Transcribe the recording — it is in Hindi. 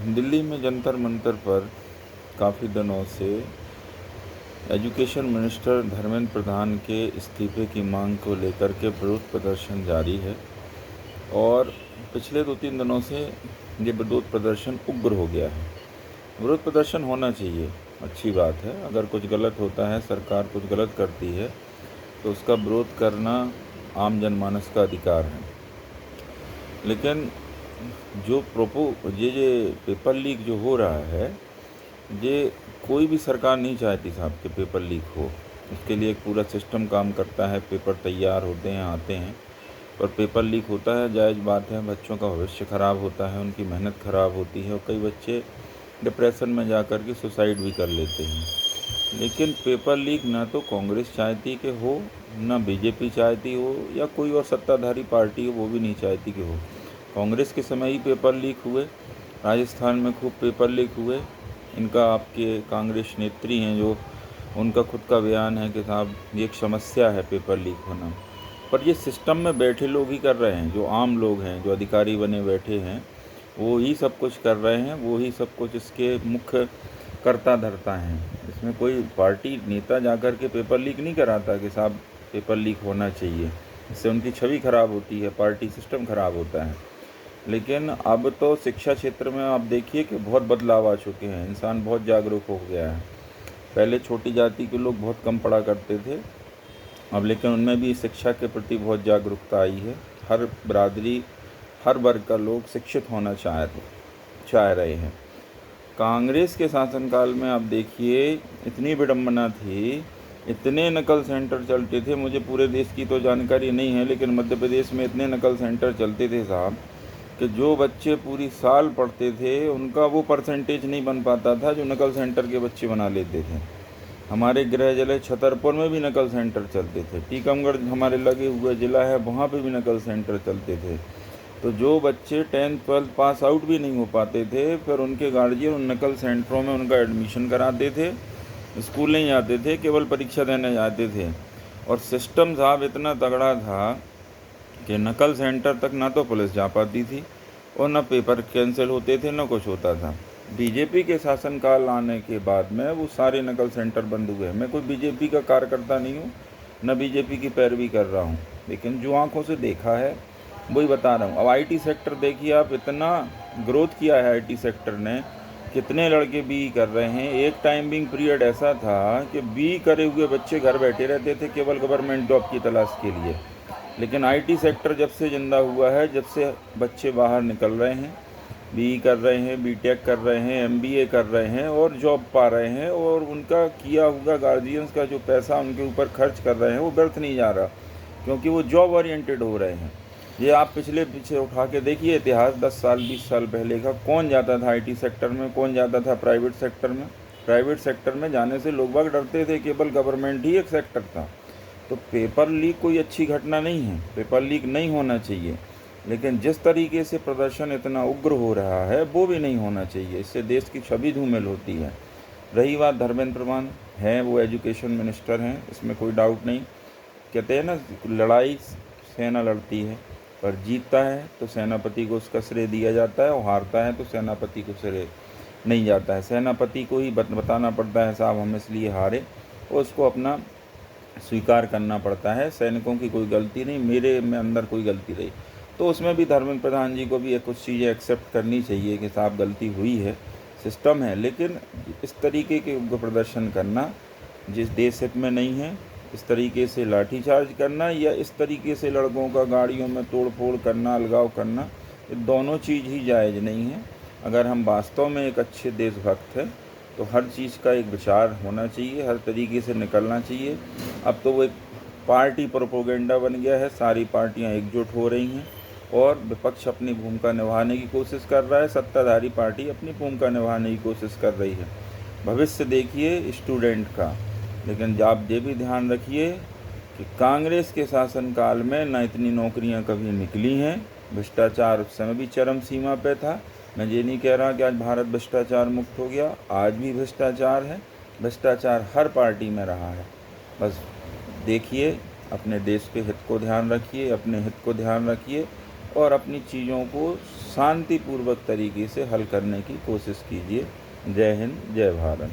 दिल्ली में जंतर मंतर पर काफ़ी दिनों से एजुकेशन मिनिस्टर धर्मेंद्र प्रधान के इस्तीफे की मांग को लेकर के विरोध प्रदर्शन जारी है और पिछले 2-3 दिनों से ये विरोध प्रदर्शन उग्र हो गया है। विरोध प्रदर्शन होना चाहिए, अच्छी बात है। अगर कुछ गलत होता है, सरकार कुछ गलत करती है तो उसका विरोध करना आम जनमानस का अधिकार है। लेकिन जो ये पेपर लीक जो हो रहा है, ये कोई भी सरकार नहीं चाहती साहब कि पेपर लीक हो। उसके लिए एक पूरा सिस्टम काम करता है, पेपर तैयार होते हैं, आते हैं, पर पेपर लीक होता है, जायज़ बात है। बच्चों का भविष्य ख़राब होता है, उनकी मेहनत ख़राब होती है और कई बच्चे डिप्रेशन में जा कर के सुसाइड भी कर लेते हैं। लेकिन पेपर लीक ना तो कांग्रेस चाहती कि हो, ना बीजेपी चाहती हो, या कोई और सत्ताधारी पार्टी हो वो भी नहीं चाहती कि हो। कांग्रेस के समय ही पेपर लीक हुए, राजस्थान में खूब पेपर लीक हुए। इनका आपके कांग्रेस नेत्री हैं जो, उनका खुद का बयान है कि साहब ये एक समस्या है पेपर लीक होना। पर ये सिस्टम में बैठे लोग ही कर रहे हैं, जो आम लोग हैं, जो अधिकारी बने बैठे हैं, वो ही सब कुछ कर रहे हैं, वो ही सब कुछ इसके मुख्य करता धरता हैं। इसमें कोई पार्टी नेता जाकर के पेपर लीक नहीं कराता कि साहब पेपर लीक होना चाहिए। इससे उनकी छवि खराब होती है, पार्टी सिस्टम खराब होता है। लेकिन अब तो शिक्षा क्षेत्र में आप देखिए कि बहुत बदलाव आ चुके हैं, इंसान बहुत जागरूक हो गया है। पहले छोटी जाति के लोग बहुत कम पढ़ा करते थे, अब लेकिन उनमें भी शिक्षा के प्रति बहुत जागरूकता आई है। हर बिरादरी, हर वर्ग का लोग शिक्षित होना चाह रहे हैं। कांग्रेस के शासनकाल में आप देखिए इतनी विडम्बना थी, इतने नकल सेंटर चलते थे। मुझे पूरे देश की तो जानकारी नहीं है, लेकिन मध्य प्रदेश में इतने नकल सेंटर चलते थे साहब कि जो बच्चे पूरी साल पढ़ते थे उनका वो परसेंटेज नहीं बन पाता था जो नकल सेंटर के बच्चे बना लेते थे। हमारे गृह जिले छतरपुर में भी नकल सेंटर चलते थे, टीकमगढ़ हमारे लगे हुए ज़िला है, वहाँ पे भी नकल सेंटर चलते थे। तो जो बच्चे 10th 12th पास आउट भी नहीं हो पाते थे, फिर उनके गार्जियन उन नकल सेंटरों में उनका एडमिशन कराते थे। स्कूल नहीं जाते थे, केवल परीक्षा देने जाते थे। और सिस्टम साहब इतना तगड़ा था कि नकल सेंटर तक ना तो पुलिस जा पाती थी और ना पेपर कैंसिल होते थे, ना कुछ होता था। बीजेपी के शासनकाल आने के बाद में वो सारे नकल सेंटर बंद हुए। मैं कोई बीजेपी का कार्यकर्ता नहीं हूँ, न बीजेपी की पैरवी कर रहा हूँ, लेकिन जो आंखों से देखा है वही बता रहा हूँ। अब आईटी सेक्टर देखिए आप, इतना ग्रोथ किया है आईटी सेक्टर ने, कितने लड़के बी कर रहे हैं। एक टाइमिंग पीरियड ऐसा था कि बी करे हुए बच्चे घर बैठे रहते थे केवल गवर्नमेंट जॉब की तलाश के लिए। लेकिन आईटी सेक्टर जब से जिंदा हुआ है, जब से बच्चे बाहर निकल रहे हैं, बीई कर रहे हैं, बीटेक कर रहे हैं, एमबीए कर रहे हैं और जॉब पा रहे हैं, और उनका किया हुआ गार्जियंस का जो पैसा उनके ऊपर खर्च कर रहे हैं वो व्यर्थ नहीं जा रहा, क्योंकि वो जॉब ओरिएंटेड हो रहे हैं। ये आप पिछले पीछे उठा के देखिए इतिहास, 10 साल 20 साल पहले का, कौन जाता था आईटी सेक्टर में, कौन जाता था प्राइवेट सेक्टर में। प्राइवेट सेक्टर में जाने से लोग बाग डरते थे, केवल गवर्नमेंट ही एक सेक्टर था। तो पेपर लीक कोई अच्छी घटना नहीं है, पेपर लीक नहीं होना चाहिए। लेकिन जिस तरीके से प्रदर्शन इतना उग्र हो रहा है वो भी नहीं होना चाहिए, इससे देश की छवि धूमिल होती है। रही बात धर्मेंद्र प्रधान हैं, वो एजुकेशन मिनिस्टर हैं, इसमें कोई डाउट नहीं। कहते हैं ना, लड़ाई सेना लड़ती है, पर जीतता है तो सेनापति को उसका श्रेय दिया जाता है, और हारता है तो सेनापति को श्रेय नहीं जाता है। सेनापति को ही बताना पड़ता है साहब हम इसलिए हारे, और उसको अपना स्वीकार करना पड़ता है। सैनिकों की कोई गलती नहीं, मेरे में अंदर कोई गलती रही तो उसमें भी धर्मेंद्र प्रधान जी को भी कुछ चीज़ें एक्सेप्ट करनी चाहिए कि साहब गलती हुई है, सिस्टम है। लेकिन इस तरीके के उग्र प्रदर्शन करना जिस देश हित में नहीं है, इस तरीके से लाठीचार्ज करना, या इस तरीके से लड़कों का गाड़ियों में तोड़ फोड़ करना, अलगाव करना, ये दोनों चीज़ ही जायज़ नहीं है। अगर हम वास्तव में एक अच्छे देशभक्त हैं तो हर चीज़ का एक विचार होना चाहिए, हर तरीके से निकलना चाहिए। अब तो वो एक पार्टी प्रोपोगेंडा बन गया है, सारी पार्टियां एकजुट हो रही हैं और विपक्ष अपनी भूमिका निभाने की कोशिश कर रहा है, सत्ताधारी पार्टी अपनी भूमिका निभाने की कोशिश कर रही है। भविष्य देखिए स्टूडेंट का। लेकिन आप ये भी ध्यान रखिए कि कांग्रेस के शासनकाल में न इतनी नौकरियां कभी निकली हैं, भ्रष्टाचार उस समय भी चरम सीमा पे था। मैं ये नहीं कह रहा कि आज भारत भ्रष्टाचार मुक्त हो गया, आज भी भ्रष्टाचार है, भ्रष्टाचार हर पार्टी में रहा है। बस देखिए, अपने देश के हित को ध्यान रखिए, अपने हित को ध्यान रखिए और अपनी चीज़ों को शांतिपूर्वक तरीके से हल करने की कोशिश कीजिए। जय हिंद, जय भारत।